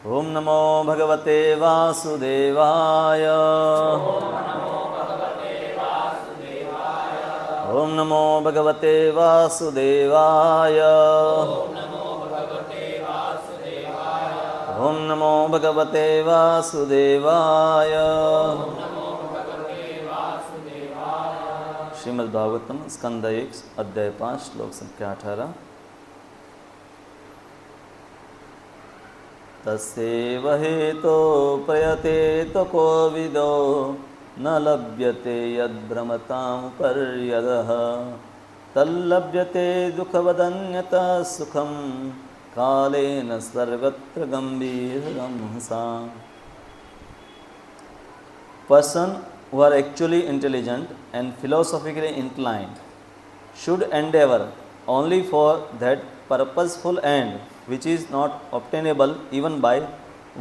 ओम नमो भगवते वासुदेवाय। ओम नमो भगवते वासुदेवाय। ओम नमो भगवते वासुदेवाय। श्रीमद्भागवतम स्कंद 1 अध्याय 5 श्लोक संख्या 18। तस्यैव हेतो प्रयतेत कोविदो न लभ्यते यद्भ्रमतां पर्यदः तल्लभ्यते दुःखवदन्यतः सुखं कालेन सर्वत्र गंभीरं सा। Person who are actually intelligent and philosophically inclined should endeavor only for that purposeful end which is not obtainable even by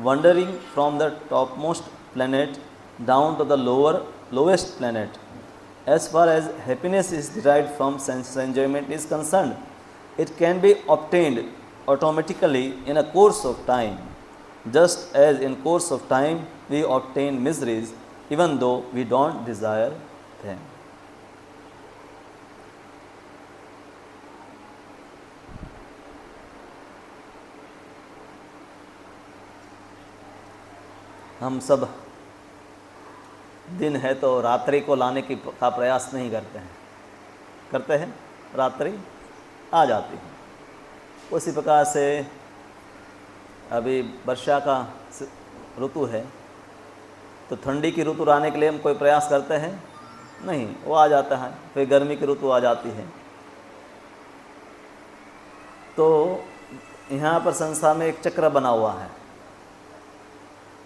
wandering from the topmost planet down to the lowest planet. As far as happiness is derived from sense enjoyment is concerned, it can be obtained automatically in a course of time, just as in course of time we obtain miseries even though we don't desire them. हम सब दिन है तो रात्रि को लाने का प्रयास नहीं करते हैं। करते हैं? रात्रि आ जाती है। उसी प्रकार से अभी वर्षा का ऋतु है तो ठंडी की ऋतु आने के लिए हम कोई प्रयास करते हैं? नहीं, वो आ जाता है। फिर गर्मी की ऋतु आ जाती है। तो यहाँ पर संसार में एक चक्र बना हुआ है।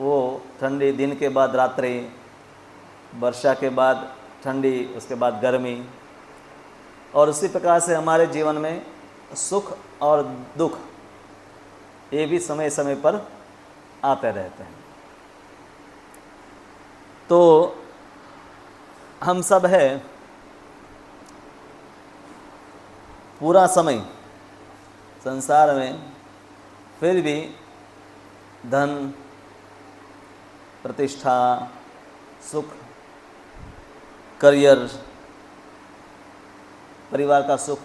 वो ठंडी, दिन के बाद रात्रि, वर्षा के बाद ठंडी, उसके बाद गर्मी, और उसी प्रकार से हमारे जीवन में सुख और दुख ये भी समय समय पर आते रहते हैं। तो हम सब है पूरा समय संसार में, फिर भी धन, प्रतिष्ठा, सुख, करियर, परिवार का सुख,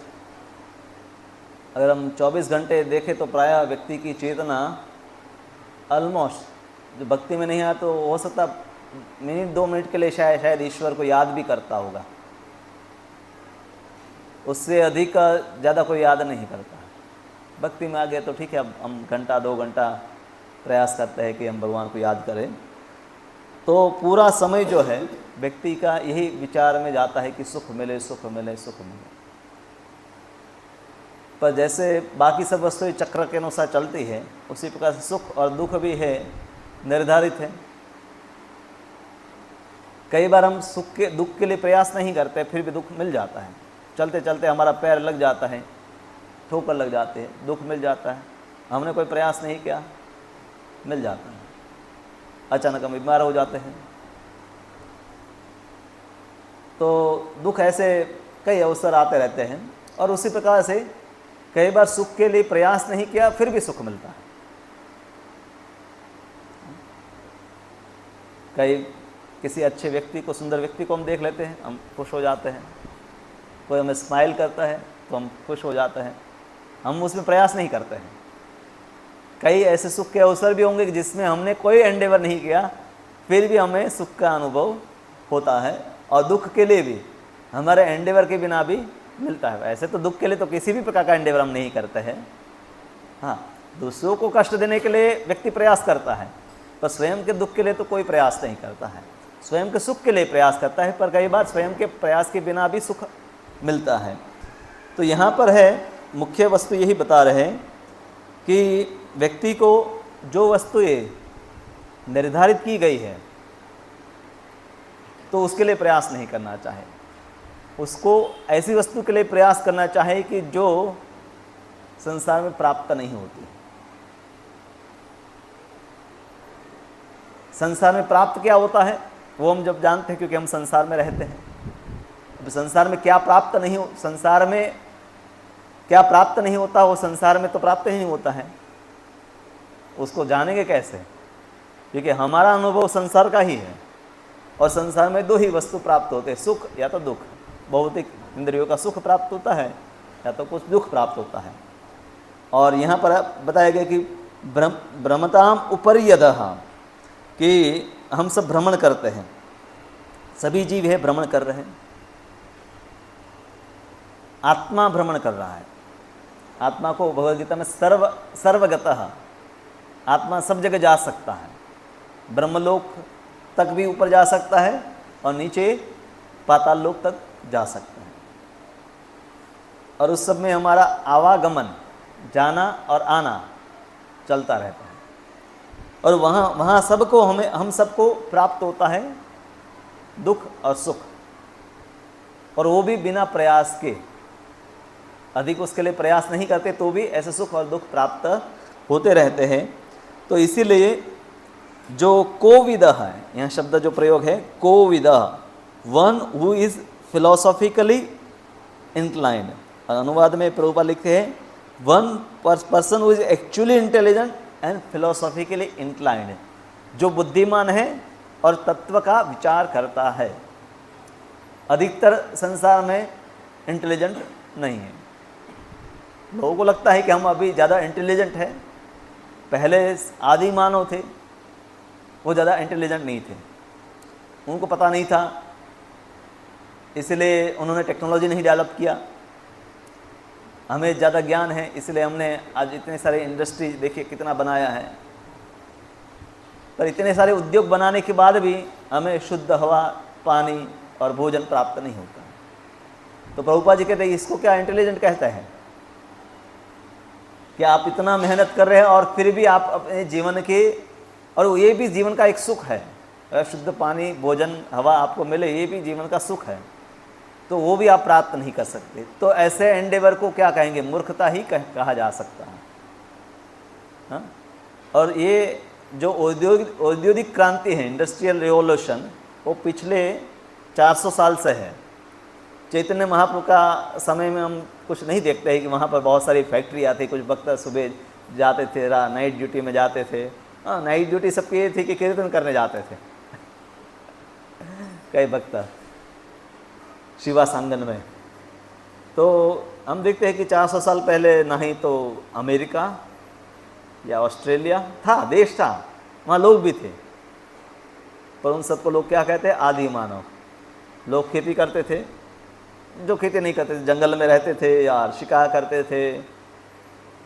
अगर हम 24 घंटे देखें तो प्रायः व्यक्ति की चेतना ऑलमोस्ट, जो भक्ति में नहीं आया तो हो सकता मिनट 2 मिनट के लिए शायद ईश्वर को याद भी करता होगा। उससे अधिक ज़्यादा कोई याद नहीं करता। भक्ति में आ गए तो ठीक है, अब हम घंटा 2 घंटा प्रयास करते हैं कि हम भगवान को याद करें। तो पूरा समय जो है व्यक्ति का यही विचार में जाता है कि सुख मिले, सुख मिले, सुख मिले। पर जैसे बाकी सब वस्तुएं चक्र के अनुसार चलती है, उसी प्रकार से सुख और दुख भी है, निर्धारित है। कई बार हम दुख के लिए प्रयास नहीं करते, फिर भी दुख मिल जाता है। चलते चलते हमारा पैर लग जाता है, ठोकर लग जाते हैं, दुख मिल जाता है। हमने कोई प्रयास नहीं किया, मिल जाता है। अचानक हम बीमार हो जाते हैं। तो दुख ऐसे कई अवसर आते रहते हैं। और उसी प्रकार से कई बार सुख के लिए प्रयास नहीं किया, फिर भी सुख मिलता है। किसी अच्छे व्यक्ति को, सुंदर व्यक्ति को हम देख लेते हैं, हम खुश हो जाते हैं। कोई हमें स्माइल करता है तो हम खुश हो जाते हैं। हम उसमें प्रयास नहीं करते हैं। कई ऐसे सुख के अवसर भी होंगे जिसमें हमने कोई एंडेवर नहीं किया, फिर भी हमें सुख का अनुभव होता है। और दुख के लिए भी हमारे एंडेवर के बिना भी मिलता है। ऐसे तो दुख के लिए तो किसी भी प्रकार का एंडेवर हम नहीं करते हैं। हाँ, दूसरों को कष्ट देने के लिए व्यक्ति प्रयास करता है, पर स्वयं के दुख के लिए तो कोई प्रयास नहीं करता है। स्वयं के सुख के लिए प्रयास करता है, पर कई बार स्वयं के प्रयास के बिना भी सुख मिलता है। तो यहाँ पर है मुख्य वस्तु यही बता रहे हैं कि व्यक्ति को जो वस्तुएं निर्धारित की गई है तो उसके लिए प्रयास नहीं करना चाहिए। उसको ऐसी वस्तु के लिए प्रयास करना चाहिए कि जो संसार में प्राप्त नहीं होती। संसार में प्राप्त क्या होता है वो हम जब जानते हैं, क्योंकि हम संसार में रहते हैं। अब संसार में क्या प्राप्त नहीं हो, संसार में क्या प्राप्त नहीं होता, वो संसार में तो प्राप्त ही नहीं होता है। उसको जानेंगे कैसे? क्योंकि हमारा अनुभव संसार का ही है और संसार में दो ही वस्तु प्राप्त होते हैं, सुख या तो दुख। भौतिक इंद्रियों का सुख प्राप्त होता है या तो कुछ दुख प्राप्त होता है। और यहाँ पर बताया गया कि भ्रमताम उपर्यदः, कि हम सब भ्रमण करते हैं, सभी जीव है भ्रमण कर रहे हैं। आत्मा भ्रमण कर रहा है। आत्मा को भगवद गीता में सर्वगतः, आत्मा सब जगह जा सकता है, ब्रह्मलोक तक भी ऊपर जा सकता है और नीचे पाताल लोक तक जा सकता है। और उस सब में हमारा आवागमन, जाना और आना चलता रहता है। और वहाँ सबको हम सबको प्राप्त होता है दुख और सुख, और वो भी बिना प्रयास के। अधिक उसके लिए प्रयास नहीं करते तो भी ऐसे सुख और दुख प्राप्त होते रहते हैं। तो इसीलिए जो कोविद है, यहाँ शब्द जो प्रयोग है कोविद, one who is philosophically inclined. अनुवाद में प्रभुपाद लिखते हैं one person who is actually intelligent and philosophically inclined, जो बुद्धिमान है और तत्व का विचार करता है। अधिकतर संसार में इंटेलिजेंट नहीं है। लोगों को लगता है कि हम अभी ज़्यादा इंटेलिजेंट हैं। पहले आदि मानव थे, वो ज़्यादा इंटेलिजेंट नहीं थे, उनको पता नहीं था, इसलिए उन्होंने टेक्नोलॉजी नहीं डेवलप किया। हमें ज़्यादा ज्ञान है, इसलिए हमने आज इतने सारे इंडस्ट्री देखिए कितना बनाया है। पर इतने सारे उद्योग बनाने के बाद भी हमें शुद्ध हवा, पानी और भोजन प्राप्त नहीं होता। तो प्रभुपाद जी कहते हैं इसको क्या इंटेलिजेंट कहते हैं कि आप इतना मेहनत कर रहे हैं और फिर भी आप अपने जीवन के, और ये भी जीवन का एक सुख है, अगर शुद्ध पानी, भोजन, हवा आपको मिले, ये भी जीवन का सुख है, तो वो भी आप प्राप्त नहीं कर सकते। तो ऐसे एंडेवर को क्या कहेंगे? मूर्खता ही कहा जा सकता है। हाँ? और ये जो औद्योगिक क्रांति है, इंडस्ट्रियल रिवॉल्यूशन, वो पिछले 400 साल से है। चैतन्य महाप्रभु का समय में हम कुछ नहीं देखते हैं कि वहाँ पर बहुत सारी फैक्ट्री आती, कुछ भक्त सुबह जाते थे, नाइट ड्यूटी में जाते थे। हाँ, नाइट ड्यूटी सबकी ये थी कि कीर्तन करने जाते थे कई भक्त शिवा सांगन में। तो हम देखते हैं कि 400 साल पहले ना ही तो अमेरिका या ऑस्ट्रेलिया था, देश था, वहाँ लोग भी थे, पर उन सबको लोग क्या कहते हैं? आदि मानव। लोग खेती करते थे, जो खेती नहीं करते थे जंगल में रहते थे या शिकार करते थे,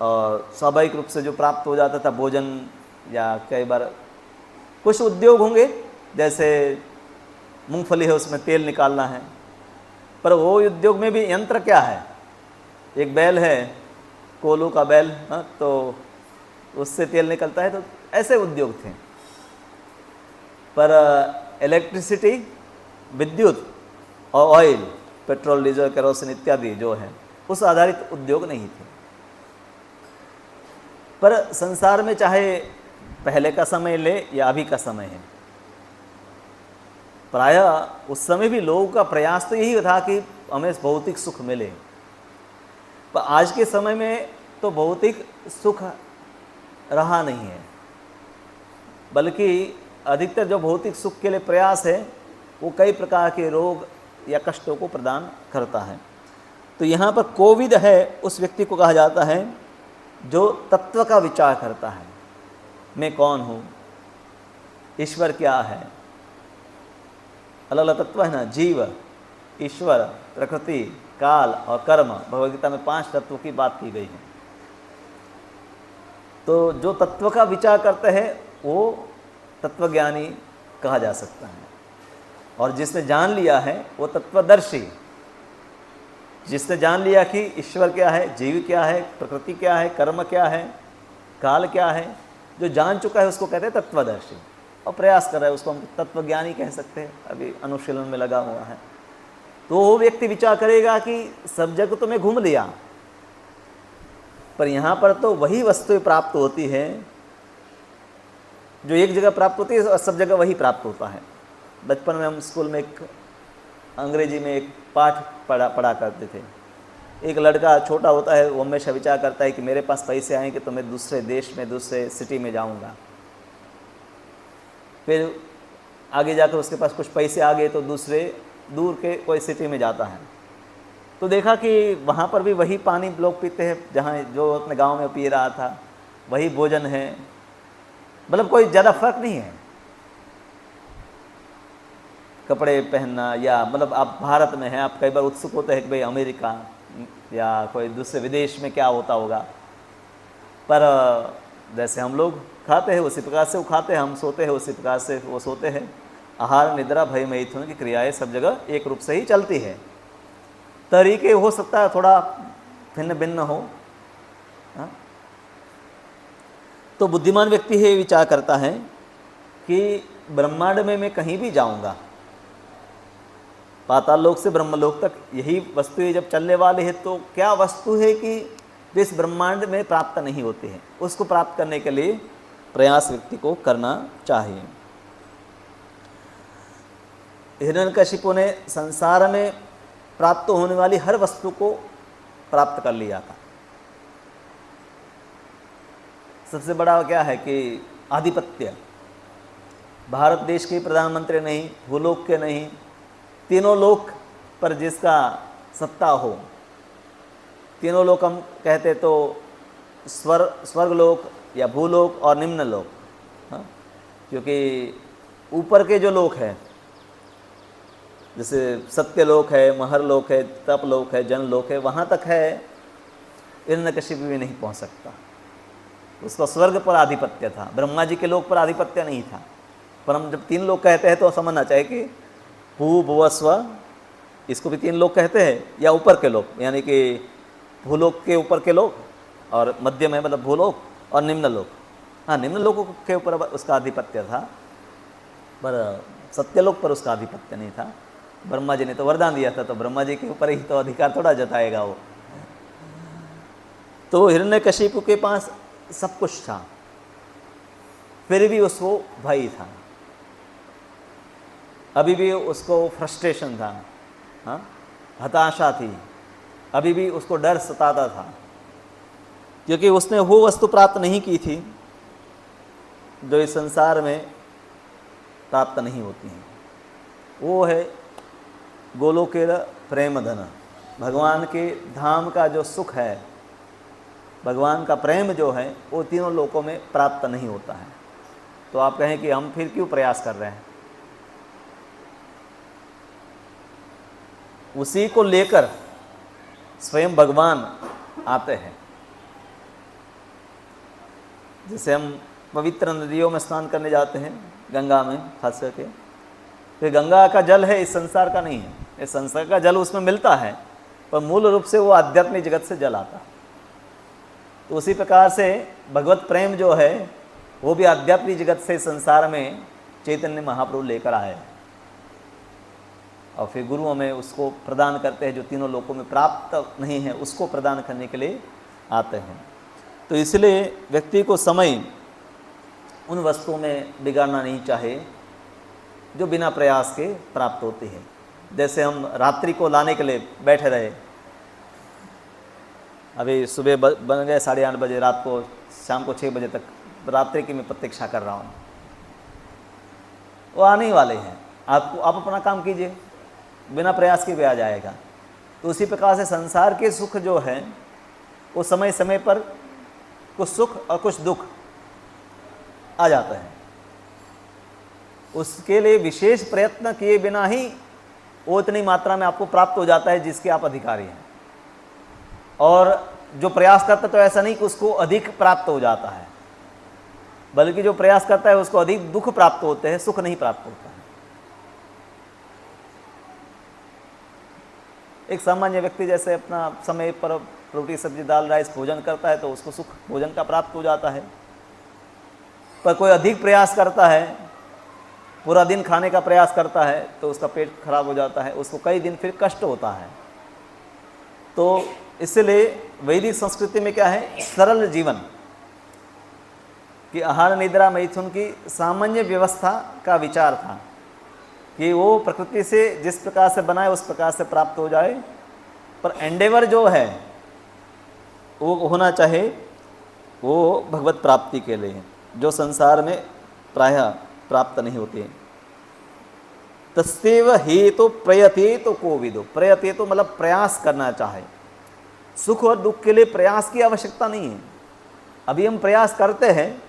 और स्वाभाविक रूप से जो प्राप्त हो जाता था भोजन, या कई बार कुछ उद्योग होंगे जैसे मूंगफली है उसमें तेल निकालना है, पर वो उद्योग में भी यंत्र क्या है? एक बैल है, कोलू का बैल, तो उससे तेल निकलता है। तो ऐसे उद्योग थे। पर इलेक्ट्रिसिटी, विद्युत और ऑयल, पेट्रोल, डीजल, केरोसिन इत्यादि जो है, उस आधारित उद्योग नहीं थे। पर संसार में चाहे पहले का समय ले या अभी का समय है, प्रायः उस समय भी लोगों का प्रयास तो यही था कि हमें भौतिक सुख मिले। पर आज के समय में तो भौतिक सुख रहा नहीं है, बल्कि अधिकतर जो भौतिक सुख के लिए प्रयास है वो कई प्रकार के रोग या कष्टों को प्रदान करता है। तो यहाँ पर कोविद है, उस व्यक्ति को कहा जाता है जो तत्व का विचार करता है। मैं कौन हूँ, ईश्वर क्या है, अलग अलग तत्व है ना, जीव, ईश्वर, प्रकृति, काल और कर्म। भगवद गीता में 5 तत्वों की बात की गई है। तो जो तत्व का विचार करते हैं वो तत्वज्ञानी कहा जा सकता है, और जिसने जान लिया है वो तत्वदर्शी। जिसने जान लिया कि ईश्वर क्या है, जीव क्या है, प्रकृति क्या है, कर्म क्या है, काल क्या है, जो जान चुका है उसको कहते हैं तत्वदर्शी। और प्रयास कर रहा है उसको हम तत्वज्ञानी कह सकते हैं, अभी अनुशीलन में लगा हुआ है। तो वो व्यक्ति विचार करेगा कि सब जगह तो मैं घूम लिया, पर यहाँ पर तो वही वस्तुएं प्राप्त होती है जो एक जगह प्राप्त होती है और सब जगह वही प्राप्त होता है। बचपन में हम स्कूल में एक अंग्रेजी में एक पाठ पढ़ा करते थे, एक लड़का छोटा होता है, वो हमेशा विचार करता है कि मेरे पास पैसे आएंगे तो मैं दूसरे देश में, दूसरे सिटी में जाऊंगा। फिर आगे जाकर उसके पास कुछ पैसे आ गए तो दूसरे दूर के कोई सिटी में जाता है, तो देखा कि वहाँ पर भी वही पानी लोग पीते हैं जहाँ जो अपने गांव में पी रहा था, वही भोजन है, मतलब कोई ज़्यादा फर्क नहीं है कपड़े पहनना। या मतलब आप भारत में हैं, आप कई बार उत्सुक होते हैं कि भाई अमेरिका या कोई दूसरे विदेश में क्या होता होगा, पर जैसे हम लोग खाते हैं उसी प्रकार से वो खाते हैं, हम सोते हैं उसी प्रकार से वो सोते हैं। आहार निद्रा भय मैथुन की क्रियाएं सब जगह एक रूप से ही चलती है। तरीके हो सकता है थोड़ा भिन्न भिन्न हो। हाँ? तो बुद्धिमान व्यक्ति ये विचार करता है कि ब्रह्मांड में मैं कहीं भी जाऊंगा, पाताल लोक से ब्रह्मलोक तक यही वस्तुएं जब चलने वाली है, तो क्या वस्तु है कि जो इस ब्रह्मांड में प्राप्त नहीं होती है, उसको प्राप्त करने के लिए प्रयास व्यक्ति को करना चाहिए। हिरण्यकशिपु ने संसार में प्राप्त होने वाली हर वस्तु को प्राप्त कर लिया था। सबसे बड़ा क्या है कि आधिपत्य। भारत देश के प्रधानमंत्री नहीं, भूलोक के नहीं, तीनों लोक पर जिसका सत्ता हो, तीनों लोक हम कहते तो स्वर्गलोक या भूलोक और निम्न लोक। हाँ? क्योंकि ऊपर के जो लोक हैं, जैसे सत्यलोक है, महरलोक है, तपलोक है, जनलोक है, वहाँ तक है हिरण्यकशिपु भी नहीं पहुँच सकता। उसका स्वर्ग पर आधिपत्य था, ब्रह्मा जी के लोक पर आधिपत्य नहीं था। पर हम जब तीन लोग कहते हैं तो समझना चाहिए कि भू भुव स्व, इसको भी तीन लोग कहते हैं, या ऊपर के लोग, यानी कि भूलोक के ऊपर के लोग, और मध्य में मतलब भूलोक, और निम्न लोक। हाँ, निम्न लोकों के ऊपर उसका आधिपत्य था, पर सत्यलोक पर उसका आधिपत्य नहीं था। ब्रह्मा जी ने तो वरदान दिया था, तो ब्रह्मा जी के ऊपर ही तो अधिकार थोड़ा जताएगा वो। तो हिरण्यकशिपु के पास सब कुछ था, फिर भी उसको भय था, अभी भी उसको फ्रस्ट्रेशन था, हाँ, हताशा थी, अभी भी उसको डर सताता था, क्योंकि उसने वो वस्तु प्राप्त नहीं की थी जो इस संसार में प्राप्त नहीं होती है। वो है गोलोकेर प्रेम धन, भगवान के धाम का जो सुख है, भगवान का प्रेम जो है, वो तीनों लोकों में प्राप्त नहीं होता है। तो आप कहें कि हम फिर क्यों प्रयास कर रहे हैं? उसी को लेकर स्वयं भगवान आते हैं। जैसे हम पवित्र नदियों में स्नान करने जाते हैं, गंगा में खास करके, तो गंगा का जल है, इस संसार का नहीं है। इस संसार का जल उसमें मिलता है, पर मूल रूप से वो आध्यात्मिक जगत से जल आता है। तो उसी प्रकार से भगवत प्रेम जो है वो भी आध्यात्मिक जगत से संसार में चैतन्य महाप्रभु लेकर आए, और फिर गुरुओं में उसको प्रदान करते हैं। जो तीनों लोकों में प्राप्त नहीं है, उसको प्रदान करने के लिए आते हैं। तो इसलिए व्यक्ति को समय उन वस्तुओं में बिगाड़ना नहीं चाहिए जो बिना प्रयास के प्राप्त होती है। जैसे हम रात्रि को लाने के लिए बैठे रहे, अभी सुबह बन गए 8:30 बजे, रात को शाम को 6 बजे तक रात्रि की मैं प्रतीक्षा कर रहा हूँ। वो आने ही वाले हैं, आप अपना काम कीजिए, बिना प्रयास के भी आ जाएगा। तो उसी प्रकार से संसार के सुख जो है वो समय समय पर कुछ सुख और कुछ दुख आ जाता है, उसके लिए विशेष प्रयत्न किए बिना ही वो इतनी मात्रा में आपको प्राप्त हो जाता है जिसके आप अधिकारी हैं। और जो प्रयास करता तो ऐसा नहीं कि उसको अधिक प्राप्त हो जाता है, बल्कि जो प्रयास करता है उसको अधिक दुख प्राप्त होते हैं, सुख नहीं प्राप्त होता है। एक सामान्य व्यक्ति जैसे अपना समय पर रोटी सब्जी दाल राइस भोजन करता है तो उसको सुख भोजन का प्राप्त हो जाता है। पर कोई अधिक प्रयास करता है, पूरा दिन खाने का प्रयास करता है, तो उसका पेट खराब हो जाता है, उसको कई दिन फिर कष्ट होता है। तो इसलिए वैदिक संस्कृति में क्या है, सरल जीवन कि आहार निद्रा मैथुन की सामान्य व्यवस्था का विचार था कि वो प्रकृति से जिस प्रकार से बनाए उस प्रकार से प्राप्त हो जाए, पर एंडेवर जो है वो होना चाहे वो भगवत प्राप्ति के लिए, जो संसार में प्रायः प्राप्त नहीं होती है। तस्यैव हेतु प्रयतेतो कोविदो, प्रयतेतो मतलब प्रयास करना चाहे। सुख और दुख के लिए प्रयास की आवश्यकता नहीं है। अभी हम प्रयास करते हैं,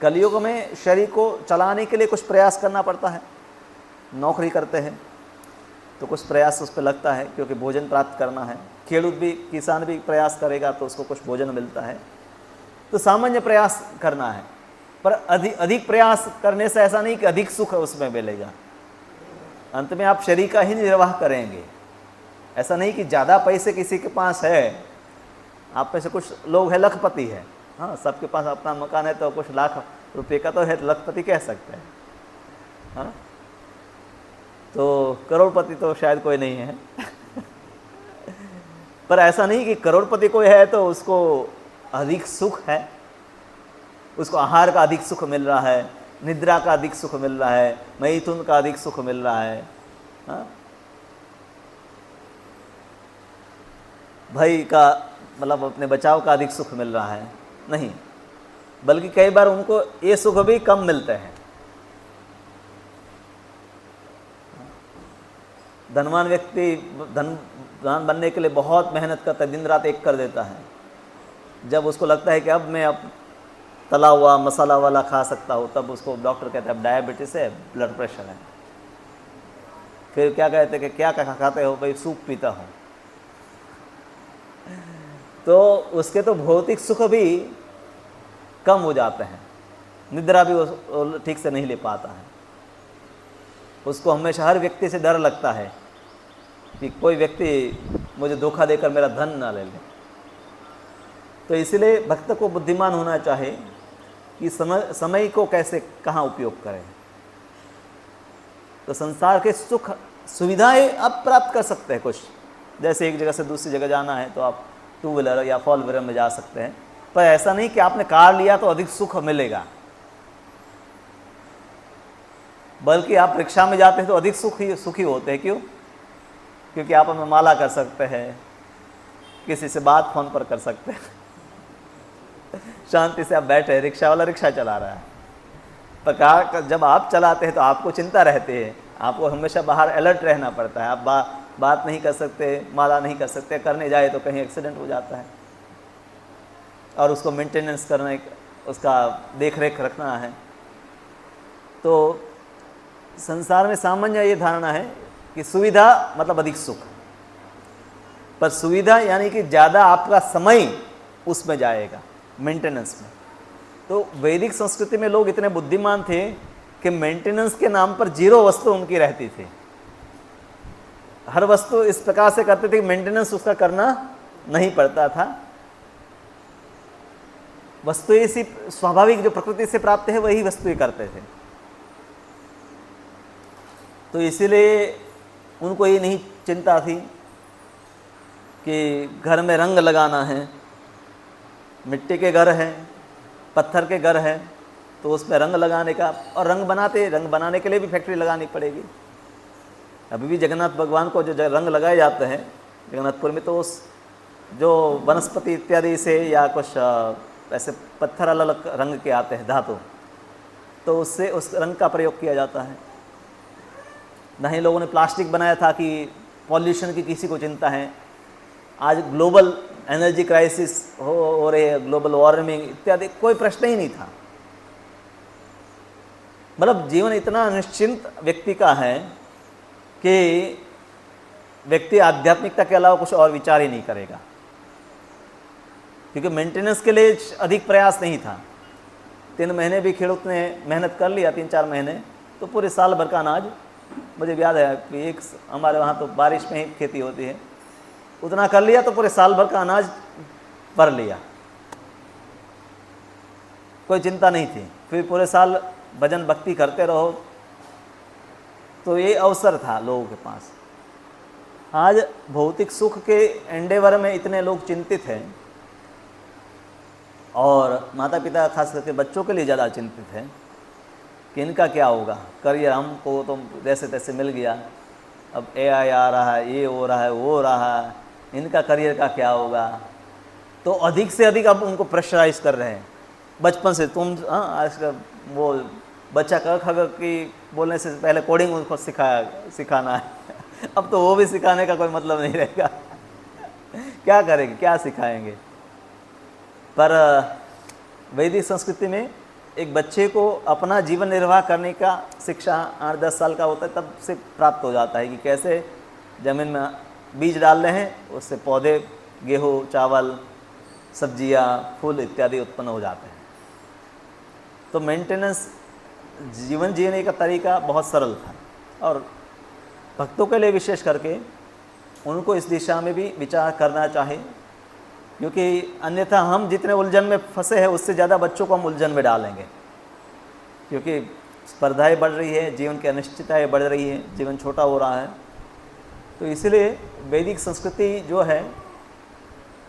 कलयुग में शरीर को चलाने के लिए कुछ प्रयास करना पड़ता है। नौकरी करते हैं तो कुछ प्रयास उस पर लगता है, क्योंकि भोजन प्राप्त करना है। खेडूत भी, किसान भी प्रयास करेगा तो उसको कुछ भोजन मिलता है। तो सामान्य प्रयास करना है, पर अधिक प्रयास करने से ऐसा नहीं कि अधिक सुख उसमें मिलेगा। अंत में आप शरीर का ही निर्वाह करेंगे। ऐसा नहीं कि ज़्यादा पैसे किसी के पास है, आप में से कुछ लोग हैं लखपति है, हाँ, सबके पास अपना मकान है तो कुछ लाख रुपए का तो है, लखपति कह सकते हैं, हाँ। तो करोड़पति तो शायद कोई नहीं है पर ऐसा नहीं कि करोड़पति कोई है तो उसको अधिक सुख है, उसको आहार का अधिक सुख मिल रहा है, निद्रा का अधिक सुख मिल रहा है, मैथुन का अधिक सुख मिल रहा है, हाँ? भय का मतलब अपने बचाव का अधिक सुख मिल रहा है, नहीं, बल्कि कई बार उनको ये सुख भी कम मिलते हैं। धनवान व्यक्ति धनवान बनने के लिए बहुत मेहनत करता है, दिन रात एक कर देता है। जब उसको लगता है कि अब मैं तला हुआ मसाला वाला खा सकता हूँ, तब उसको डॉक्टर कहते हैं अब डायबिटीज़ है, ब्लड प्रेशर है। फिर क्या कहते हैं कि क्या खाते हो, भाई सूप पीता हूँ। तो उसके तो भौतिक सुख भी कम हो जाते हैं, निद्रा भी वो ठीक से नहीं ले पाता है। उसको हमेशा हर व्यक्ति से डर लगता है कि कोई व्यक्ति मुझे धोखा देकर मेरा धन ना ले ले। तो इसलिए भक्त को बुद्धिमान होना चाहिए कि समय को कैसे कहाँ उपयोग करें। तो संसार के सुख सुविधाएं आप प्राप्त कर सकते हैं कुछ, जैसे एक जगह से दूसरी जगह जाना है तो आप 2 व्हीलर या 4 व्हीलर में जा सकते हैं, पर ऐसा नहीं कि आपने कार लिया तो अधिक सुख मिलेगा, बल्कि आप रिक्शा में जाते हैं तो अधिक सुखी होते हैं। क्यों? क्योंकि आप हमें माला कर सकते हैं, किसी से बात फोन पर कर सकते हैं, शांति से आप बैठे, रिक्शा वाला रिक्शा चला रहा है। पर कार जब आप चलाते हैं तो आपको चिंता रहती है, आपको हमेशा बाहर अलर्ट रहना पड़ता है। आप बात नहीं कर सकते, माला नहीं कर सकते, करने जाए तो कहीं एक्सीडेंट हो जाता है और उसको मेंटेनेंस करना, उसका देख रेख रखना है। तो संसार में सामान्य ये धारणा है कि सुविधा मतलब अधिक सुख, पर सुविधा यानी कि ज़्यादा आपका समय उसमें जाएगा, मेंटेनेंस में। तो वैदिक संस्कृति में लोग इतने बुद्धिमान थे कि मेंटेनेंस के नाम पर 0 वस्तु उनकी रहती थी। हर वस्तु इस प्रकार से करते थे कि मेंटेनेंस उसका करना नहीं पड़ता था। वस्तु इसी स्वाभाविक जो प्रकृति से प्राप्त है वही वस्तु करते थे। तो इसीलिए उनको ये नहीं चिंता थी कि घर में रंग लगाना है, मिट्टी के घर हैं, पत्थर के घर हैं, तो उसमें रंग लगाने का, और रंग बनाने के लिए भी फैक्ट्री लगानी पड़ेगी। अभी भी जगन्नाथ भगवान को जो रंग लगाए जाते हैं जगन्नाथपुर में, तो उस जो वनस्पति इत्यादि से या कुछ ऐसे पत्थर अलग अलग रंग के आते हैं, धातु, तो उससे उस रंग का प्रयोग किया जाता है। नहीं लोगों ने प्लास्टिक बनाया था कि पॉल्यूशन की किसी को चिंता है। आज ग्लोबल एनर्जी क्राइसिस हो रही है, ग्लोबल वार्मिंग इत्यादि, कोई प्रश्न ही नहीं था। मतलब जीवन इतना निश्चिंत व्यक्ति का है कि व्यक्ति आध्यात्मिकता के अलावा कुछ और विचार ही नहीं करेगा, क्योंकि मेंटेनेंस के लिए अधिक प्रयास नहीं था। 3 महीने भी खेडूत ने मेहनत कर लिया, 3-4 महीने, तो पूरे साल भर का अनाज, मुझे याद है कि एक हमारे वहाँ तो बारिश में ही खेती होती है, उतना कर लिया तो पूरे साल भर का अनाज भर लिया, कोई चिंता नहीं थी। फिर पूरे साल भजन भक्ति करते रहो, तो ये अवसर था लोगों के पास। आज भौतिक सुख के एंडेवर में इतने लोग चिंतित हैं, और माता पिता खास करके बच्चों के लिए ज़्यादा चिंतित हैं कि इनका क्या होगा। करियर हमको तो जैसे तैसे मिल गया, अब AI आ रहा है, ये हो रहा है, वो हो रहा है, इनका करियर का क्या होगा। तो अधिक से अधिक अब उनको प्रेशराइज कर रहे हैं बचपन से। तुम आज का वो बच्चा क ख ग की बोलने से पहले कोडिंग उनको सिखाना है अब तो वो भी सिखाने का कोई मतलब नहीं रहेगा क्या करेंगे, क्या सिखाएंगे। पर वैदिक संस्कृति में एक बच्चे को अपना जीवन निर्वाह करने का शिक्षा 8-10 साल का होता है तब से प्राप्त हो जाता है कि कैसे ज़मीन में बीज डाल रहे हैं, उससे पौधे, गेहूँ, चावल, सब्जियाँ, फूल इत्यादि उत्पन्न हो जाते हैं। तो मेंटेनेंस जीवन जीने का तरीका बहुत सरल था और भक्तों के लिए विशेष करके उनको इस दिशा में भी विचार करना चाहिए, क्योंकि अन्यथा हम जितने उलझन में फंसे हैं उससे ज़्यादा बच्चों को हम उलझन में डालेंगे, क्योंकि स्पर्धाएं बढ़ रही है, जीवन की अनिश्चितताएं बढ़ रही है, जीवन छोटा हो रहा है। तो इसलिए वैदिक संस्कृति जो है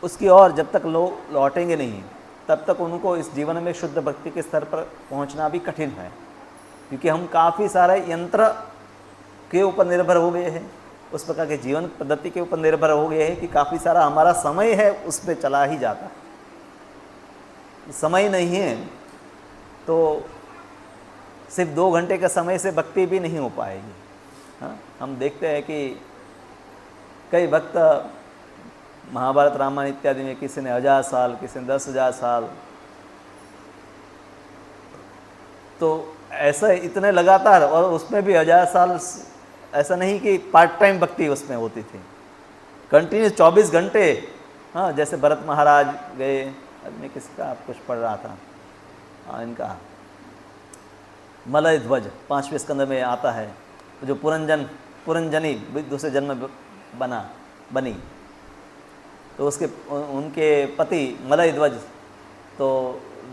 उसकी ओर जब तक लोग लौटेंगे नहीं तब तक उनको इस जीवन में शुद्ध भक्ति के स्तर पर पहुंचना भी कठिन है, क्योंकि हम काफ़ी सारे यंत्र के ऊपर निर्भर हो गए हैं, उस प्रकार के जीवन पद्धति के ऊपर निर्भर हो गए हैं कि काफ़ी सारा हमारा समय है उस पर चला ही जाता है। समय नहीं है तो सिर्फ 2 घंटे के समय से भक्ति भी नहीं हो पाएगी। हाँ, हम देखते हैं कि कई भक्त महाभारत, रामायण इत्यादि में किसी ने 1000 साल, किसी ने 10,000 साल, तो ऐसा इतने लगातार, और उसमें भी 1000 साल ऐसा नहीं कि पार्ट टाइम भक्ति उसमें होती थी, कंटिन्यूस 24 घंटे। हाँ, जैसे भरत महाराज गए, आदमी किसका आप कुछ पढ़ रहा था, इनका मलय ध्वज 5वें स्कंद में आता है, जो पुरंजनी दूसरे जन्म बनी, तो उनके पति मलय ध्वज तो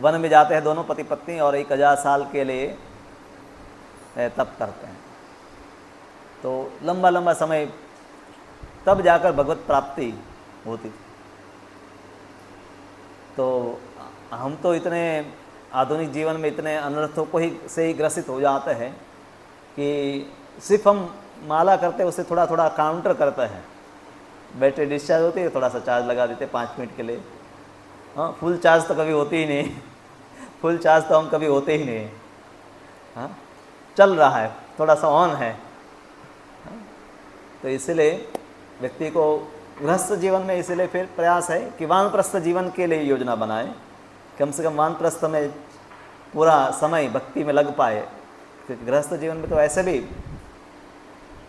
वन में जाते हैं दोनों पति पत्नी और 1000 साल के लिए तप करते हैं। तो लंबा लंबा समय तब जाकर भगवत प्राप्ति होती थी। तो हम तो इतने आधुनिक जीवन में इतने अनर्थों को से ही ग्रसित हो जाते हैं कि सिर्फ हम माला करते हैं, उससे थोड़ा थोड़ा काउंटर करते हैं। बैटरी डिस्चार्ज होती है, थोड़ा सा चार्ज लगा देते 5 मिनट के लिए। हाँ, फुल चार्ज तो कभी होती ही नहीं फुल चार्ज तो हम कभी होते ही नहीं। हाँ, चल रहा है, थोड़ा सा ऑन है। हाँ, तो इसलिए व्यक्ति को गृहस्थ जीवन में इसलिए फिर प्रयास है कि वानप्रस्थ जीवन के लिए योजना बनाए, कम से कम वानप्रस्थ में पूरा समय भक्ति में लग पाए। क्योंकि गृहस्थ जीवन में तो ऐसे भी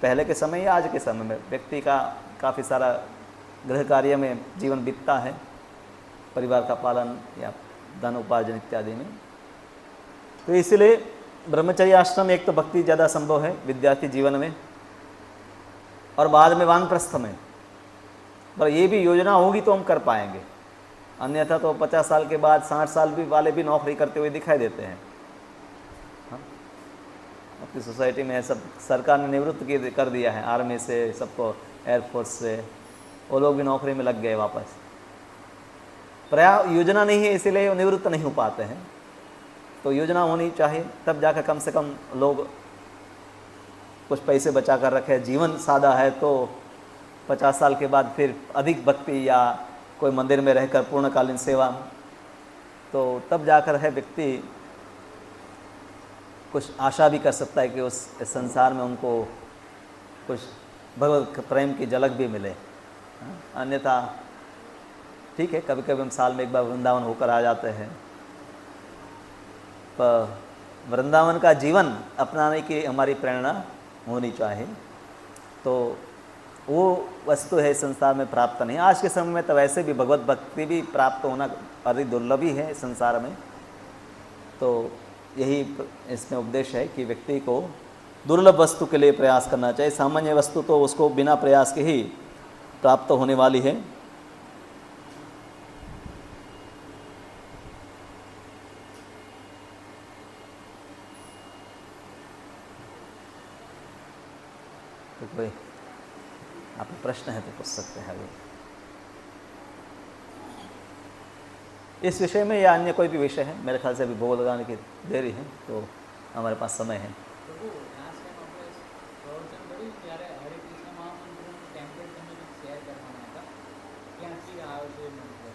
पहले के समय या आज के समय में व्यक्ति का काफ़ी सारा गृह कार्य में जीवन बीतता है, परिवार का पालन या धन उपार्जन इत्यादि में। तो इसलिए ब्रह्मचर्य आश्रम एक तो भक्ति ज़्यादा संभव है विद्यार्थी जीवन में, और बाद में वानप्रस्थ में। पर ये भी योजना होगी तो हम कर पाएंगे, अन्यथा तो 50 साल के बाद 60 साल भी वाले भी नौकरी करते हुए दिखाई देते हैं। हाँ, अपनी सोसाइटी में सब सरकार ने निवृत्त कर दिया है, आर्मी से सबको, एयरफोर्स से, वो लोग भी नौकरी में लग गए वापस। योजना नहीं है इसीलिए निवृत्त नहीं हो पाते हैं। तो योजना होनी चाहिए, तब जाकर कम से कम लोग कुछ पैसे बचा कर रखे। जीवन सादा है तो 50 साल के बाद फिर अधिक भक्ति या कोई मंदिर में रहकर पूर्णकालीन सेवा, तो तब जाकर है व्यक्ति कुछ आशा भी कर सकता है कि उस संसार में उनको कुछ भगवत प्रेम की झलक भी मिले। अन्यथा ठीक है, कभी कभी हम साल में एक बार वृंदावन होकर आ जाते हैं, पर वृंदावन का जीवन अपनाने की हमारी प्रेरणा होनी चाहिए। तो वो वस्तु है संसार में प्राप्त नहीं। आज के समय में तो वैसे भी भगवत भक्ति भी प्राप्त होना अधिक दुर्लभ ही है संसार में। तो यही इसमें उपदेश है कि व्यक्ति को दुर्लभ वस्तु के लिए प्रयास करना चाहिए। सामान्य वस्तु तो उसको बिना प्रयास के ही प्राप्त होने वाली है। तो कोई आपको प्रश्न है तो पूछ सकते हैं अभी इस विषय में, या अन्य कोई भी विषय है। मेरे ख्याल से अभी भोग लगाने की देरी है तो हमारे पास समय है।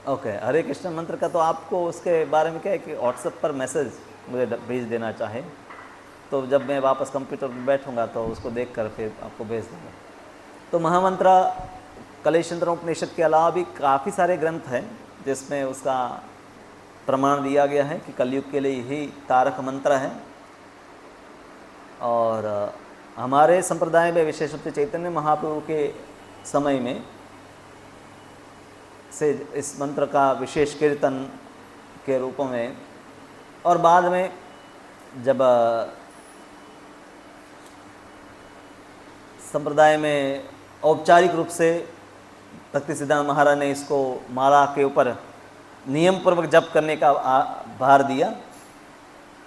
ओके, हरे कृष्ण मंत्र का तो आपको उसके बारे में क्या है कि व्हाट्सएप पर मैसेज मुझे भेज देना चाहे तो जब मैं वापस कंप्यूटर पर बैठूंगा तो उसको देख कर फिर आपको भेज दूँगा। तो महामंत्र कलेशंतर उपनिषद के अलावा भी काफ़ी सारे ग्रंथ हैं जिसमें उसका प्रमाण दिया गया है कि कलयुग के लिए यही तारक मंत्र है। और हमारे संप्रदाय में विशेष रूप से चैतन्य महाप्रभु के समय में से इस मंत्र का विशेष कीर्तन के रूप में और बाद में जब संप्रदाय में औपचारिक रूप से भक्ति सिद्धांत महाराज ने इसको माला के ऊपर नियम पूर्वक जप करने का भार दिया।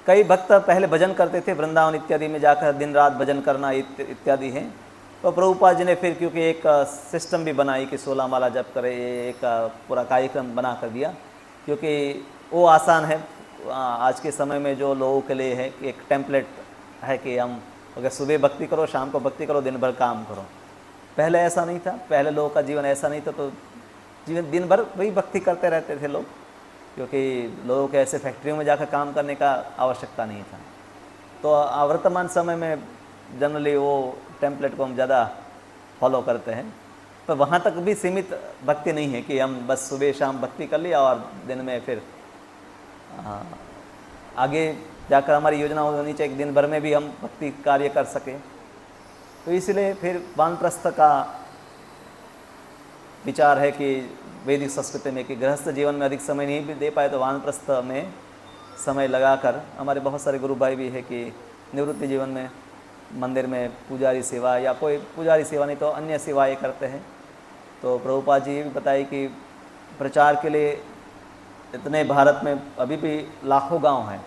कई भक्त पहले भजन करते थे, वृंदावन इत्यादि में जाकर दिन रात भजन करना इत्यादि है। तो प्रभुपाद जी ने फिर क्योंकि एक सिस्टम भी बनाई कि 16 माला जप करे, एक पूरा कार्यक्रम बना कर दिया क्योंकि वो आसान है। आज के समय में जो लोगों के लिए है कि एक टेम्पलेट है कि हम अगर सुबह भक्ति करो, शाम को भक्ति करो, दिन भर काम करो। पहले ऐसा नहीं था, पहले लोगों का जीवन ऐसा नहीं था। तो जीवन दिन भर वही भक्ति करते रहते थे लोग, क्योंकि लोगों के ऐसे फैक्ट्रियों में जाकर काम करने का आवश्यकता नहीं था। तो वर्तमान समय में जनरली वो टेम्पलेट को हम ज़्यादा फॉलो करते हैं, पर वहाँ तक भी सीमित भक्ति नहीं है कि हम बस सुबह शाम भक्ति कर लिया और दिन में फिर आगे जाकर हमारी योजना होनी चाहिए कि दिन भर में भी हम भक्ति कार्य कर सकें। तो इसलिए फिर वानप्रस्थ का विचार है कि वैदिक संस्कृति में कि गृहस्थ जीवन में अधिक समय नहीं भी दे पाए तो वानप्रस्थ में समय लगाकर, हमारे बहुत सारे गुरु भाई भी है कि निवृत्ति जीवन में मंदिर में पुजारी सेवा या कोई पुजारी सेवा नहीं तो अन्य सेवाएं करते हैं। तो प्रभुपाद जी ये भी बताई कि प्रचार के लिए इतने भारत में अभी भी लाखों गांव हैं,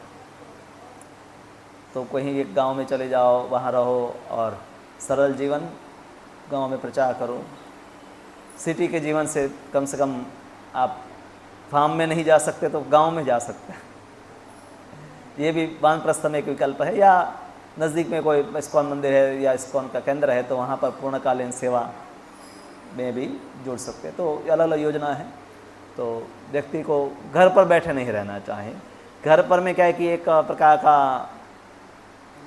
तो कहीं एक गांव में चले जाओ, वहाँ रहो और सरल जीवन गांव में प्रचार करो। सिटी के जीवन से कम आप फार्म में नहीं जा सकते तो गांव में जा सकते हैं। ये भी वानप्रस्थ में एक विकल्प है। या नज़दीक में कोई इस्कॉन मंदिर है या इस्कॉन का केंद्र है तो वहाँ पर पूर्णकालीन सेवा में भी जुड़ सकते हैं। तो अलग अलग योजना है। तो व्यक्ति को घर पर बैठे नहीं रहना चाहिए। घर पर में क्या है कि एक प्रकार का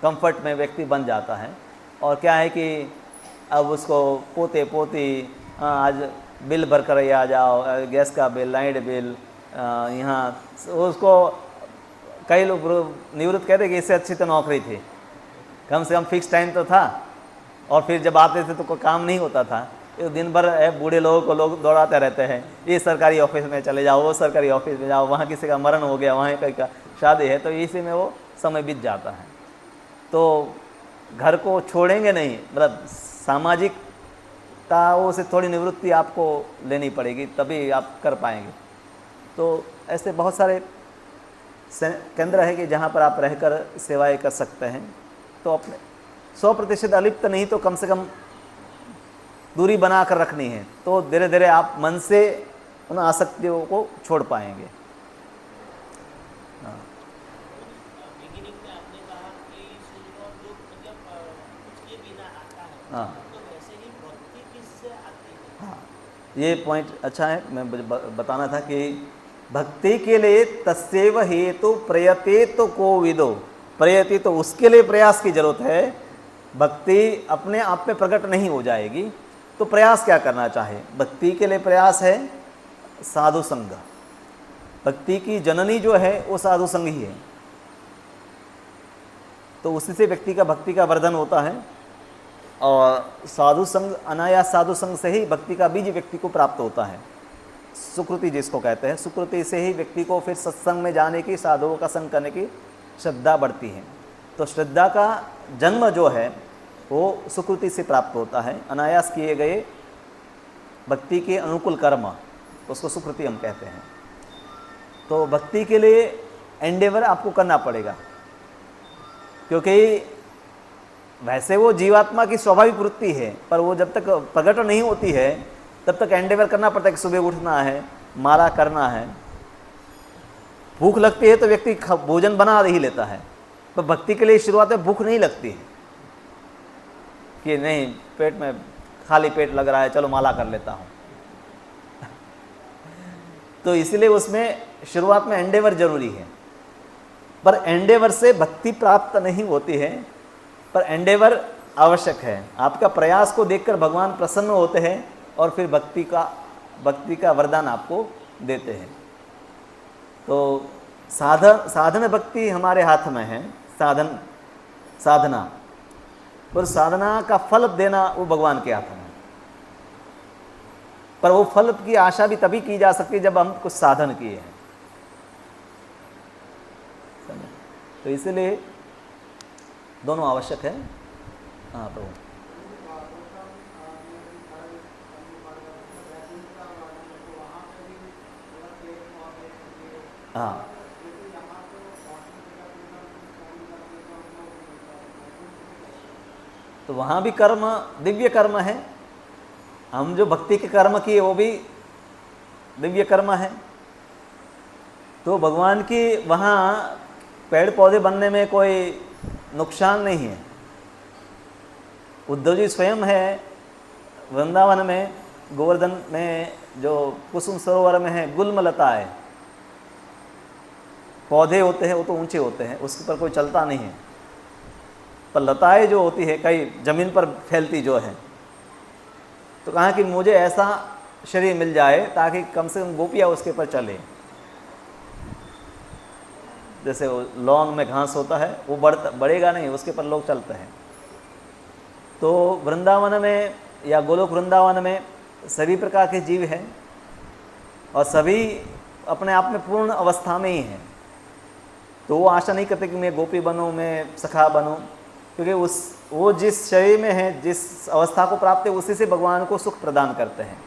कंफर्ट में व्यक्ति बन जाता है। और क्या है कि अब उसको पोते पोती आज बिल भर कर आ जाओ, गैस का बिल, लाइट बिल, यहाँ उसको कई लोग निवृत्त कहते कि इससे अच्छी तो नौकरी थी, कम से कम फिक्स टाइम तो था और फिर जब आते थे तो कोई काम नहीं होता था। ये दिन भर बूढ़े लोगों को लोग दौड़ाते रहते हैं, ये सरकारी ऑफिस में चले जाओ, वो सरकारी ऑफिस में जाओ, वहाँ किसी का मरण हो गया, वहाँ कहीं का शादी है, तो इसी में वो समय बीत जाता है। तो घर को छोड़ेंगे नहीं, मतलब सामाजिकताओं से थोड़ी निवृत्ति आपको लेनी पड़ेगी, तभी आप कर पाएंगे। तो ऐसे बहुत सारे केंद्र है कि जहाँ पर आप रहकर सेवाएं कर सकते हैं। तो अपने 100% अलिप्त नहीं तो कम से कम दूरी बना कर रखनी है, तो धीरे धीरे आप मन से उन आसक्तियों को छोड़ पाएंगे। हाँ। हाँ हाँ, ये पॉइंट अच्छा है। मैं बताना था कि भक्ति के लिए तस्यैव हेतु प्रयते तो को विदो, प्रयति तो उसके लिए प्रयास की जरूरत है। भक्ति अपने आप में प्रकट नहीं हो जाएगी, तो प्रयास क्या करना चाहे। भक्ति के लिए प्रयास है साधु संग। भक्ति की जननी जो है वो साधु संग ही है। तो उसी से व्यक्ति का भक्ति का वर्धन होता है। और साधु संग, अनायास साधु संग से ही भक्ति का बीज व्यक्ति को प्राप्त होता है। सुकृति जिसको कहते हैं, सुकृति से ही व्यक्ति को फिर सत्संग में जाने की, साधुओं का संग करने की श्रद्धा बढ़ती है। तो श्रद्धा का जन्म जो है वो सुकृति से प्राप्त होता है। अनायास किए गए भक्ति के अनुकूल कर्म, उसको सुकृति हम कहते हैं। तो भक्ति के लिए एंडेवर आपको करना पड़ेगा, क्योंकि वैसे वो जीवात्मा की स्वाभाविक वृत्ति है, पर वो जब तक प्रकट नहीं होती है तब तक एंडेवर करना पड़ता है कि सुबह उठना है, माला करना है। भूख लगती है तो व्यक्ति भोजन बना ही लेता है, पर भक्ति के लिए शुरुआत में भूख नहीं लगती है कि नहीं पेट में खाली पेट लग रहा है, चलो माला कर लेता हूँ। तो इसलिए उसमें शुरुआत में एंडेवर जरूरी है, पर एंडेवर से भक्ति प्राप्त नहीं होती है, पर एंडेवर आवश्यक है। आपका प्रयास को देखकर भगवान प्रसन्न होते हैं और फिर भक्ति का वरदान आपको देते हैं। तो साधन भक्ति हमारे हाथ में है, साधना, पर साधना का फल देना वो भगवान के हाथ में है। पर वो फल की आशा भी तभी की जा सकती है जब हम कुछ साधन किए हैं। तो इसलिए दोनों आवश्यक है। हाँ प्रभु। हाँ, तो वहाँ भी कर्म दिव्य कर्म है। हम जो भक्ति के कर्म किए वो भी दिव्य कर्म है। तो भगवान की वहाँ पेड़ पौधे बनने में कोई नुकसान नहीं है। उद्धव जी स्वयं है वृंदावन में, गोवर्धन में, जो कुसुम सरोवर में है, गुलमलता है, पौधे होते हैं वो तो ऊंचे होते हैं, उसके पर कोई चलता नहीं है, पर लताएं जो होती है कई जमीन पर फैलती जो है। तो कहा कि मुझे ऐसा शरीर मिल जाए ताकि कम से कम गोपियाँ उसके पर चले। जैसे वो लॉन में घास होता है वो बढ़ेगा नहीं, उसके पर लोग चलते हैं। तो वृंदावन में या गोलोक वृंदावन में सभी प्रकार के जीव हैं और सभी अपने आप में पूर्ण अवस्था में ही हैं। तो वो आशा नहीं करते कि मैं गोपी बनूं, मैं सखा बनूं, क्योंकि वो जिस शरीर में है, जिस अवस्था को प्राप्त है, उसी से भगवान को सुख प्रदान करते हैं।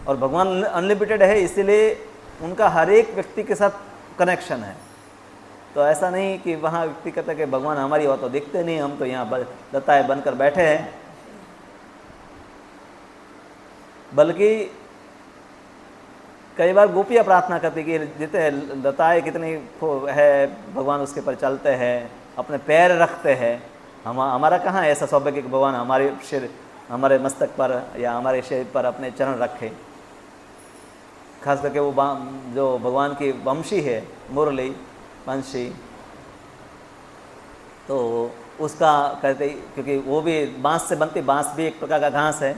और भगवान अनलिमिटेड है, इसीलिए उनका हर एक व्यक्ति के साथ कनेक्शन है। तो ऐसा नहीं कि वहाँ व्यक्ति कहता है कि भगवान हमारी बात तो देखते नहीं, हम तो यहाँ लताएं बनकर बैठे हैं। बल्कि कई बार गोपियाँ प्रार्थना करती कि जितने लताएं कितनी है, भगवान उसके पर चलते हैं, अपने पैर रखते हैं। हमारा कहाँ ऐसा सौभाग्य कि भगवान हमारे मस्तक पर या हमारे शरीर पर अपने चरण रखे। खास करके वो जो भगवान की वंशी है मुरली वंशी, तो उसका कहते, क्योंकि वो भी बांस से बनती, बांस भी एक प्रकार का घास है,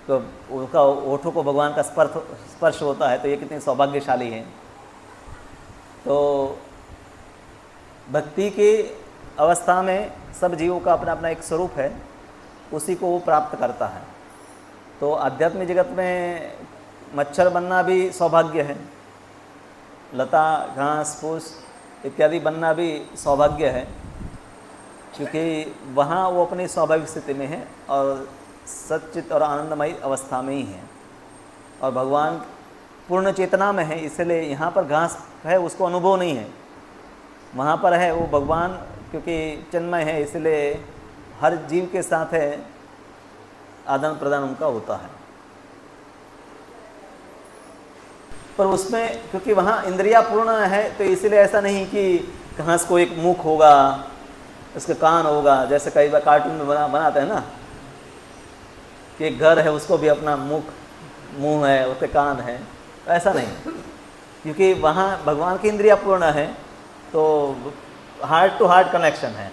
तो उनका ओठों को भगवान का स्पर्श होता है। तो ये कितनी सौभाग्यशाली है। तो भक्ति की अवस्था में सब जीवों का अपना अपना एक स्वरूप है, उसी को वो प्राप्त करता है। तो आध्यात्मिक जगत में मच्छर बनना भी सौभाग्य है, लता घास फूस इत्यादि बनना भी सौभाग्य है, क्योंकि वहाँ वो अपनी स्वाभाविक स्थिति में है और सच्चित और आनंदमयी अवस्था में ही है और भगवान पूर्ण चेतना में है। इसलिए यहाँ पर घास है उसको अनुभव नहीं है, वहाँ पर है वो भगवान, क्योंकि चिन्मय है, इसलिए हर जीव के साथ है, आदान प्रदान उनका होता है। पर उसमें क्योंकि वहाँ इंद्रिया पूर्ण है, तो इसलिए ऐसा नहीं कि घास को एक मुख होगा, उसके कान होगा, जैसे कई बार कार्टून में बनाते हैं ना कि एक घर है उसको भी अपना मुंह है, उसके कान है। ऐसा नहीं, क्योंकि वहाँ भगवान की इंद्रिया पूर्ण है, तो हार्ट टू हार्ट कनेक्शन है।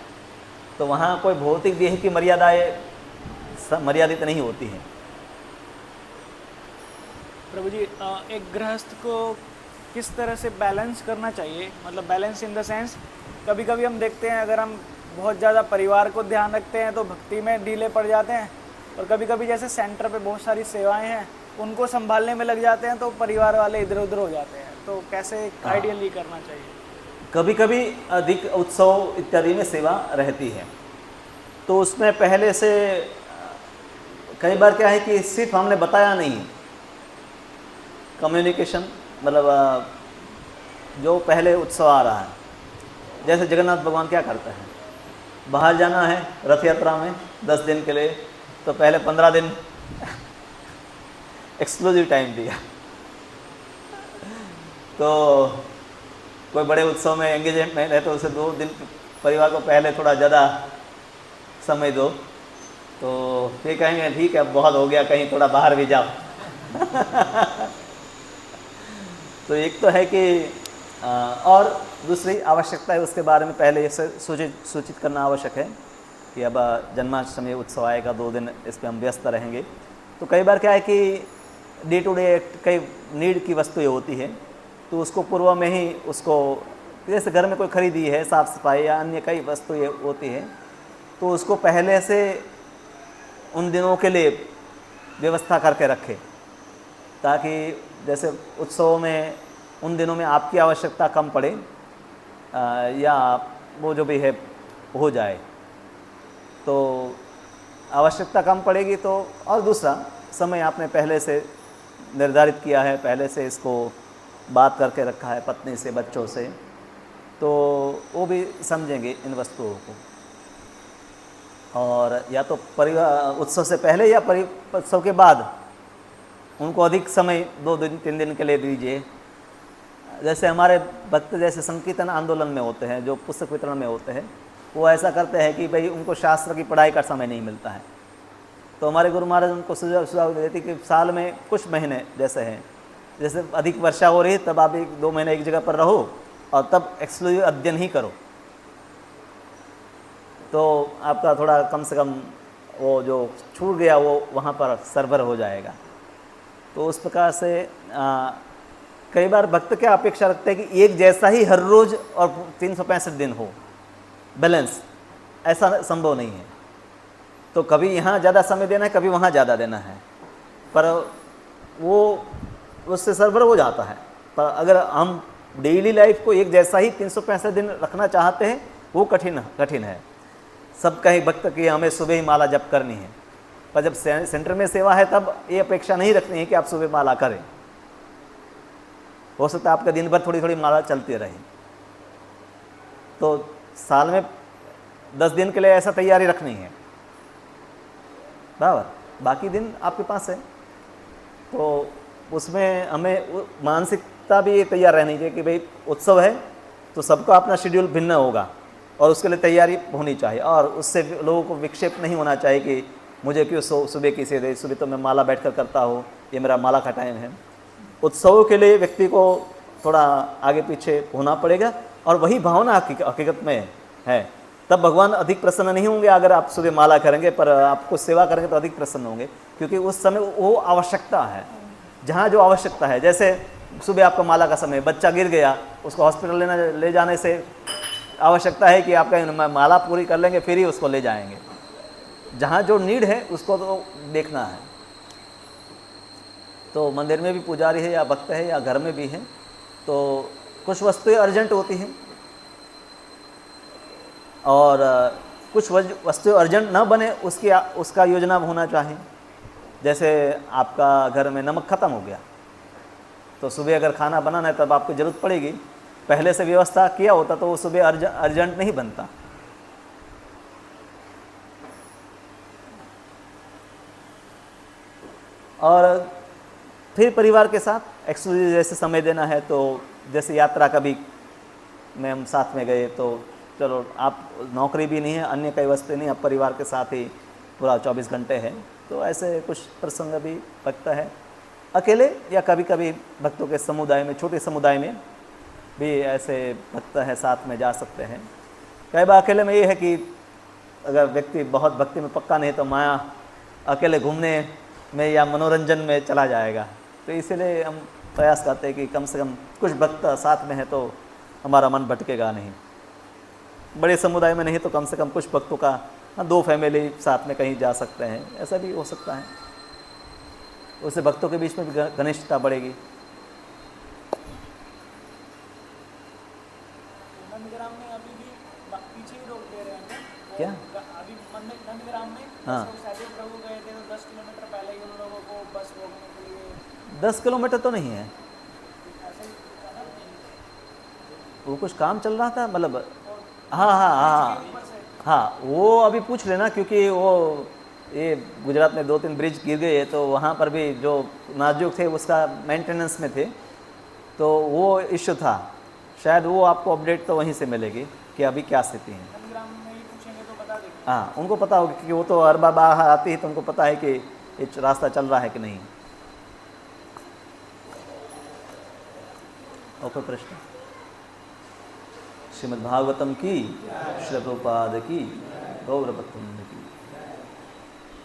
तो वहाँ कोई भौतिक देह की मर्यादाएं मर्यादित नहीं होती हैं। प्रभु जी, एक गृहस्थ को किस तरह से बैलेंस करना चाहिए? मतलब बैलेंस इन द सेंस, कभी कभी हम देखते हैं अगर हम बहुत ज़्यादा परिवार को ध्यान रखते हैं तो भक्ति में ढीले पड़ जाते हैं, और कभी कभी जैसे सेंटर पे बहुत सारी सेवाएं हैं उनको संभालने में लग जाते हैं तो परिवार वाले इधर उधर हो जाते हैं। तो कैसे आइडियली करना चाहिए? कभी कभी अधिक उत्सव इत्यादि में सेवा रहती है, तो उसमें पहले से कई बार क्या है कि सिर्फ हमने बताया नहीं, कम्युनिकेशन, मतलब जो पहले उत्सव आ रहा है, जैसे जगन्नाथ भगवान क्या करते हैं, बाहर जाना है रथ यात्रा में 10 दिन के लिए, तो पहले 15 दिन एक्सक्लूसिव टाइम दिया। तो कोई बड़े उत्सव में एंगेजमेंट है तो उसे 2 दिन परिवार को पहले थोड़ा ज़्यादा समय दो, तो फिर कहेंगे ठीक है अब बहुत हो गया, कहीं थोड़ा बाहर भी जाओ। तो एक तो है कि और दूसरी आवश्यकता है, उसके बारे में पहले से सूचित करना आवश्यक है कि अब जन्माष्टमी उत्सव आएगा, 2 दिन इस पर हम व्यस्त रहेंगे। तो कई बार क्या है कि डे टू डे कई नीड की वस्तुएं होती है, तो उसको पूर्व में ही उसको, जैसे घर में कोई खरीदी है, साफ़ सफाई या अन्य कई वस्तुएं होती है, तो उसको पहले से उन दिनों के लिए व्यवस्था करके रखे, ताकि जैसे उत्सवों में उन दिनों में आपकी आवश्यकता कम पड़े या वो जो भी है हो जाए, तो आवश्यकता कम पड़ेगी। तो और दूसरा, समय आपने पहले से निर्धारित किया है, पहले से इसको बात करके रखा है पत्नी से, बच्चों से, तो वो भी समझेंगे इन वस्तुओं को। और या तो परिवार उत्सव से पहले या उत्सव के बाद उनको अधिक समय 2 दिन 3 दिन के लिए दीजिए। जैसे हमारे भक्त जैसे संकीर्तन आंदोलन में होते हैं, जो पुस्तक वितरण में होते हैं, वो ऐसा करते हैं कि भाई उनको शास्त्र की पढ़ाई का समय नहीं मिलता है, तो हमारे गुरु महाराज उनको सुझाव देते कि साल में कुछ महीने जैसे हैं, जैसे अधिक वर्षा हो रही है तब आप 1-2 महीने एक जगह पर रहो और तब एक्सक्लूसिव अध्ययन ही करो, तो आपका थोड़ा कम से कम वो जो छूट गया वो वहाँ पर सरभर हो जाएगा। तो उस प्रकार से कई बार भक्त क्या अपेक्षा रखते हैं कि एक जैसा ही हर रोज़ और 365 दिन हो, बैलेंस, ऐसा संभव नहीं है। तो कभी यहाँ ज़्यादा समय देना है, कभी वहाँ ज़्यादा देना है, पर वो उससे सरभर हो जाता है। पर अगर हम डेली लाइफ को एक जैसा ही 365 दिन रखना चाहते हैं, वो कठिन है। सब कहीं भक्त की हमें सुबह ही माला जप करनी है, पर जब सेंटर में सेवा है तब ये अपेक्षा नहीं रखनी है कि आप सुबह माला करें। हो सकता है आपका दिन भर थोड़ी थोड़ी माला चलती रहे, तो साल में 10 दिन के लिए ऐसा तैयारी रखनी है, बराबर, बाकी दिन आपके पास है। तो उसमें हमें मानसिकता भी तैयार रहनी चाहिए कि भाई उत्सव है तो सबका अपना शेड्यूल भिन्न होगा और उसके लिए तैयारी होनी चाहिए, और उससे लोगों को विक्षेप नहीं होना चाहिए कि मुझे क्यों सुबह की से दे, सुबह तो मैं माला बैठकर करता हूँ, ये मेरा माला का टाइम है। उत्सवों के लिए व्यक्ति को थोड़ा आगे पीछे होना पड़ेगा, और वही भावना हकीकत में है, तब भगवान अधिक प्रसन्न नहीं होंगे अगर आप सुबह माला करेंगे, पर आपको सेवा करेंगे तो अधिक प्रसन्न होंगे, क्योंकि उस समय वो आवश्यकता है, जहाँ जो आवश्यकता है। जैसे सुबह आपका माला का समय, बच्चा गिर गया, उसको हॉस्पिटल ले जाने से आवश्यकता है कि आपका माला पूरी कर लेंगे फिर ही उसको ले जाएंगे। जहाँ जो नीड है उसको तो देखना है। तो मंदिर में भी पुजारी है या भक्त है या घर में भी है, तो कुछ वस्तुएं अर्जेंट होती हैं और कुछ वस्तुएं अर्जेंट ना बने उसका योजना होना चाहिए। जैसे आपका घर में नमक ख़त्म हो गया, तो सुबह अगर खाना बनाना है तब आपको ज़रूरत पड़ेगी, पहले से व्यवस्था किया होता तो वो सुबह अर्जेंट नहीं बनता। और फिर परिवार के साथ एक्सक्लूसिव जैसे समय देना है, तो जैसे यात्रा कभी में हम साथ में गए, तो चलो आप नौकरी भी नहीं है, अन्य कई वस्तुएं नहीं, आप परिवार के साथ ही पूरा 24 घंटे हैं, तो ऐसे कुछ प्रसंग भी भक्त है। अकेले या कभी कभी भक्तों के समुदाय में, छोटे समुदाय में भी ऐसे भक्त है, साथ में जा सकते हैं। कई बार अकेले में ये है कि अगर व्यक्ति बहुत भक्ति में पक्का नहीं तो माया अकेले घूमने में या मनोरंजन में चला जाएगा, तो इसीलिए हम प्रयास करते हैं कि कम से कम कुछ भक्त साथ में है तो हमारा मन भटकेगा नहीं। बड़े समुदाय में नहीं तो कम से कम कुछ भक्तों का 2 फैमिली साथ में कहीं जा सकते हैं, ऐसा भी हो सकता है। उससे भक्तों के बीच में भी घनिष्ठता बढ़ेगी। नंदग्राम में अभी भी पीछे ही रोक दे रहे हैं क्या? अभी नंदग्राम में हाँ, प्रभु गए थे तो 10 किलोमीटर पहले ही उन लोगों को बस रोकने के लिए 10 किलोमीटर तो नहीं है, वो कुछ काम चल रहा था, मतलब हाँ, वो अभी पूछ लेना, क्योंकि वो ये गुजरात में 2-3 ब्रिज गिर गए, तो वहाँ पर भी जो नाजुक थे उसका मेंटेनेंस में थे, तो वो इश्यू था। शायद वो आपको अपडेट तो वहीं से मिलेगी कि अभी क्या स्थिति है। नंदग्राम में ही पूछेंगे तो बता देंगे। हाँ, उनको पता होगा, क्योंकि वो तो हर बार बाहर आती है तो उनको पता है कि ये रास्ता चल रहा है कि नहीं। और कोई प्रश्न? श्रीमद् भागवतम की, श्री प्रभुपाद की, गौर भक्तवृंद की।